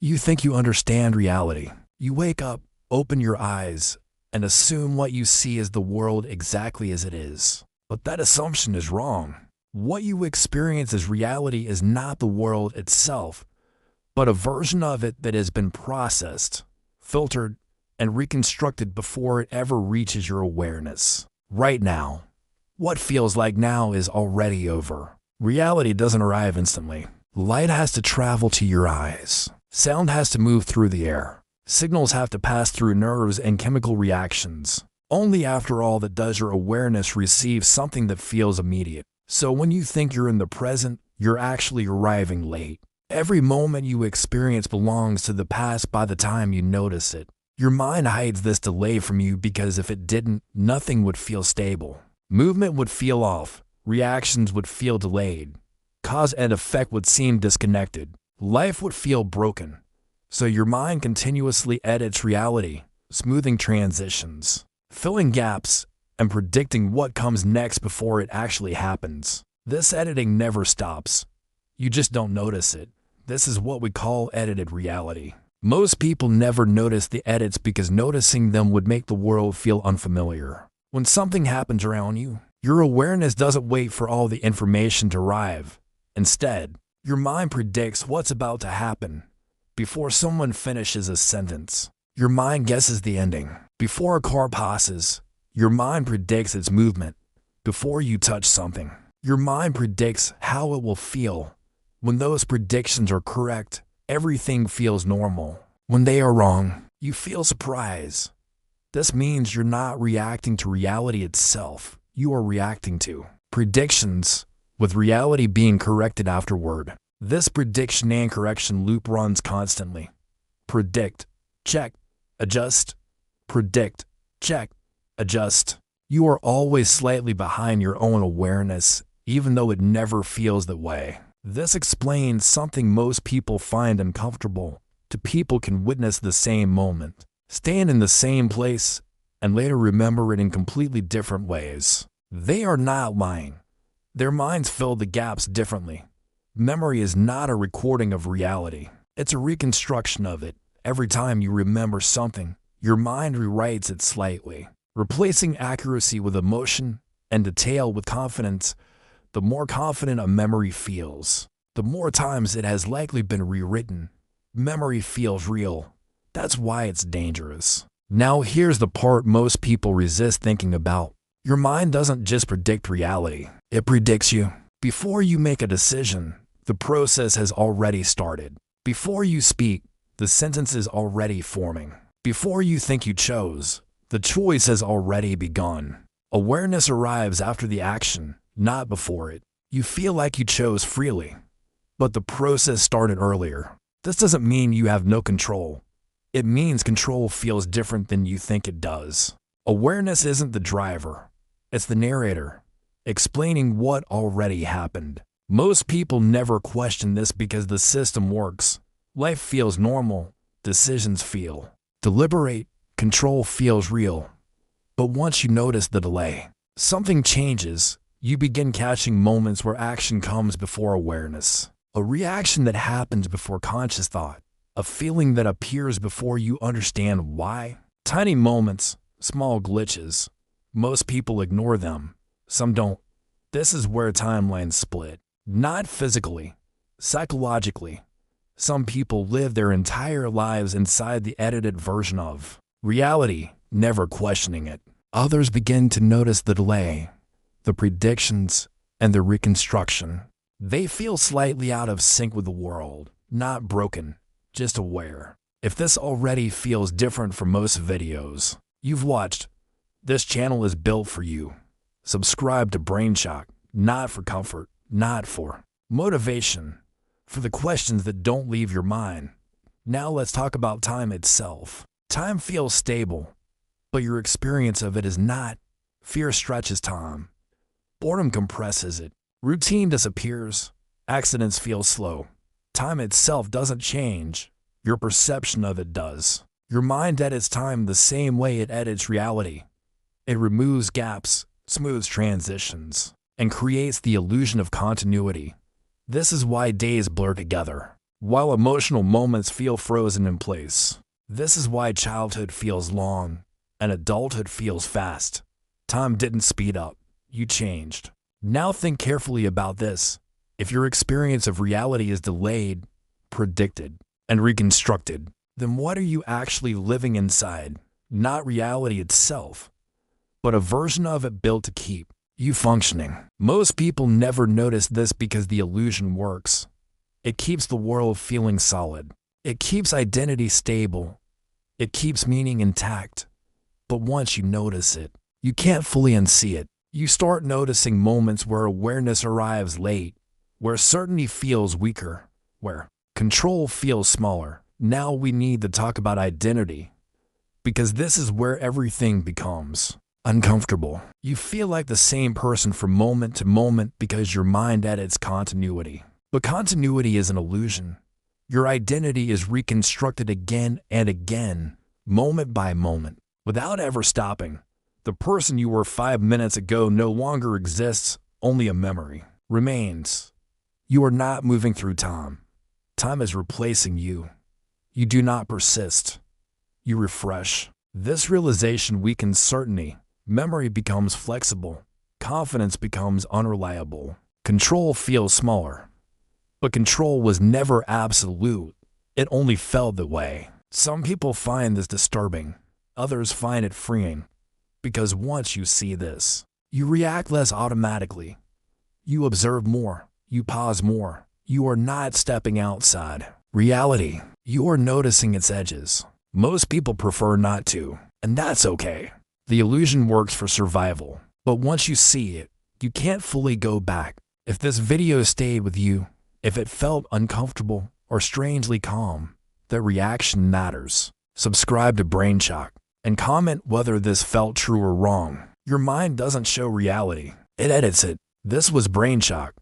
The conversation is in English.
You think you understand reality. You wake up, open your eyes, and assume what you see is the world exactly as it is. But that assumption is wrong. What you experience as reality is not the world itself, but a version of it that has been processed, filtered, and reconstructed before it ever reaches your awareness. Right now, what feels like now is already over. Reality doesn't arrive instantly. Light has to travel to your eyes. Sound has to move through the air. Signals have to pass through nerves and chemical reactions. Only after all that does your awareness receive something that feels immediate. So when you think you're in the present, you're actually arriving late. Every moment you experience belongs to the past by the time you notice it. Your mind hides this delay from you because if it didn't, nothing would feel stable. Movement would feel off. Reactions would feel delayed. Cause and effect would seem disconnected. Life would feel broken. So your mind continuously edits reality, smoothing transitions, filling gaps, and predicting what comes next before it actually happens. This editing never stops. You just don't notice it. This is what we call edited reality. Most people never notice the edits because noticing them would make the world feel unfamiliar. When something happens around you, your awareness doesn't wait for all the information to arrive. Instead, your mind predicts what's about to happen. Before someone finishes a sentence, your mind guesses the ending. Before a car passes, your mind predicts its movement. Before you touch something, your mind predicts how it will feel. When those predictions are correct, everything feels normal. When they are wrong, you feel surprise. This means you're not reacting to reality itself. You are reacting to predictions, with reality being corrected afterward. This prediction and correction loop runs constantly. Predict, check, adjust. Predict, check, adjust. You are always slightly behind your own awareness, even though it never feels that way. This explains something most people find uncomfortable. Two people can witness the same moment, stand in the same place, and later remember it in completely different ways. They are not lying. Their minds fill the gaps differently. Memory is not a recording of reality. It's a reconstruction of it. Every time you remember something, your mind rewrites it slightly, replacing accuracy with emotion and detail with confidence. The more confident a memory feels, the more times it has likely been rewritten. Memory feels real. That's why it's dangerous. Now here's the part most people resist thinking about. Your mind doesn't just predict reality, it predicts you. Before you make a decision, the process has already started. Before you speak, the sentence is already forming. Before you think you chose, the choice has already begun. Awareness arrives after the action, not before it. You feel like you chose freely, but the process started earlier. This doesn't mean you have no control. It means control feels different than you think it does. Awareness isn't the driver, it's the narrator, explaining what already happened. Most people never question this because the system works. Life feels normal, decisions feel deliberate, control feels real. But once you notice the delay, something changes. You begin catching moments where action comes before awareness, a reaction that happens before conscious thought, a feeling that appears before you understand why. Tiny moments, small glitches. Most people ignore them, some don't. This is where timelines split. Not physically, psychologically. Some people live their entire lives inside the edited version of reality, never questioning it. Others begin to notice the delay, the predictions, and the reconstruction. They feel slightly out of sync with the world, not broken, just aware. If this already feels different from most videos you've watched, this channel is built for you. Subscribe to BrainShock, not for comfort, not for motivation, for the questions that don't leave your mind. Now let's talk about time itself. Time feels stable, but your experience of it is not. Fear stretches time. Boredom compresses it. Routine disappears. Accidents feel slow. Time itself doesn't change. Your perception of it does. Your mind edits time the same way it edits reality. It removes gaps, smooths transitions, and creates the illusion of continuity. This is why days blur together. while emotional moments feel frozen in place. This is why childhood feels long and adulthood feels fast. Time didn't speed up, you changed. Now think carefully about this. If your experience of reality is delayed, predicted, and reconstructed, then what are you actually living inside? Not reality itself, but a version of it built to keep you functioning. Most people never notice this because the illusion works. It keeps the world feeling solid. It keeps identity stable. It keeps meaning intact. But once you notice it, you can't fully unsee it. You start noticing moments where awareness arrives late, where certainty feels weaker, where control feels smaller. Now we need to talk about identity, because this is where everything becomes uncomfortable. You feel like the same person from moment to moment because your mind edits continuity. But continuity is an illusion. Your identity is reconstructed again and again, moment by moment, without ever stopping. The person you were 5 minutes ago no longer exists, only a memory remains. You are not moving through time. Time is replacing you. You do not persist. You refresh. This realization weakens certainty. Memory becomes flexible. Confidence becomes unreliable. Control feels smaller. But control was never absolute. It only felt that way. Some people find this disturbing. Others find it freeing. Because once you see this, you react less automatically. You observe more. You pause more. You are not stepping outside reality. You are noticing its edges. Most people prefer not to, and that's okay. The illusion works for survival, but once you see it, you can't fully go back. If this video stayed with you, if it felt uncomfortable or strangely calm, the reaction matters. Subscribe to BrainShock and comment whether this felt true or wrong. Your mind doesn't show reality, it edits it. This was BrainShock.